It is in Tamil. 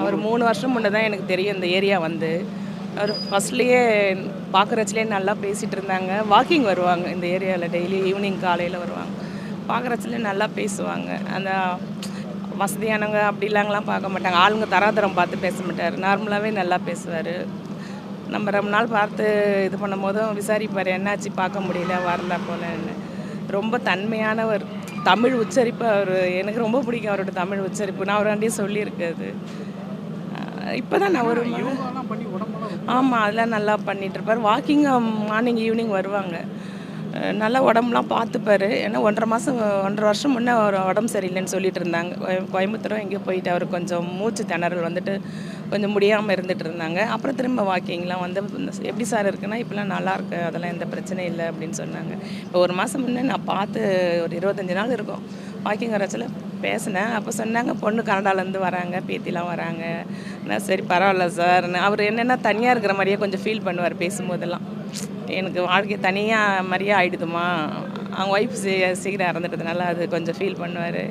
அவர் 3 வருஷம் முன்ன தான் எனக்கு தெரியும் இந்த ஏரியா வந்து. அவர் ஃபர்ஸ்ட்லேயே பார்க்குறச்சிலே நல்லா பேசிகிட்டு இருந்தாங்க. வாக்கிங் வருவாங்க இந்த ஏரியாவில் டெய்லி ஈவினிங் காலையில் வருவாங்க. பார்க்குறச்சிலே நல்லா பேசுவாங்க. அந்த வசதியானவங்க அப்படிலாங்கலாம் பார்க்க மாட்டாங்க. ஆளுங்க தராதரம் பார்த்து பேச மாட்டார். நார்மலாகவே நல்லா பேசுவார். நம்ம ரொம்ப நாள் பார்த்து இது பண்ணும்போதும் விசாரிப்பார், என்னாச்சு பார்க்க முடியல வரல போலன்னு. ரொம்ப தன்மையானவர். தமிழ் உச்சரிப்பு அவர் எனக்கு ரொம்ப பிடிக்கும் அவரோட தமிழ் உச்சரிப்பு. நான் அவராண்டியே சொல்லியிருக்கேன். இப்போ தான் நான் ஒரு ஆமாம் அதெல்லாம் நல்லா பண்ணிகிட்ருப்பார். வாக்கிங் மார்னிங் ஈவினிங் வருவாங்க. நல்லா உடம்புலாம் பார்த்துப்பார். ஏன்னா 1.5 வருஷம் முன்னே அவர் உடம்பு சரியில்லைன்னு சொல்லிட்டு இருந்தாங்க. கோயம்புத்தூரும் எங்கேயோ போயிட்டு அவருக்கு கொஞ்சம் மூச்சு திணறல் வந்துட்டு கொஞ்சம் முடியாமல் இருந்துகிட்டு இருந்தாங்க. அப்புறம் திரும்ப வாக்கிங்லாம் வந்து எப்படி சார் இருக்குன்னா இப்போலாம் நல்லாயிருக்கு, அதெல்லாம் எந்த பிரச்சனையும் இல்லை அப்படின்னு சொன்னாங்க. இப்போ 1 மாதம் முன்னே நான் பார்த்து ஒரு 25 நாள் இருக்கும் வாக்கிங் வரச்சில் பேசினேன். அப்போ சொன்னாங்க பொண்ணு கனடாலேருந்து வராங்க, பேத்திலாம் வராங்க. நான் சரி பரவாயில்ல சார். அவர் என்னென்னா தனியாக இருக்கிற மாதிரியே கொஞ்சம் ஃபீல் பண்ணுவார் பேசும்போதெல்லாம். எனக்கு வாழ்க்கை தனியாக மாதிரியே ஆகிடுதுமா, அவங்க ஒய்ஃப் சீக்கிரம் இறந்துட்டதுனால அது கொஞ்சம் ஃபீல் பண்ணுவார்.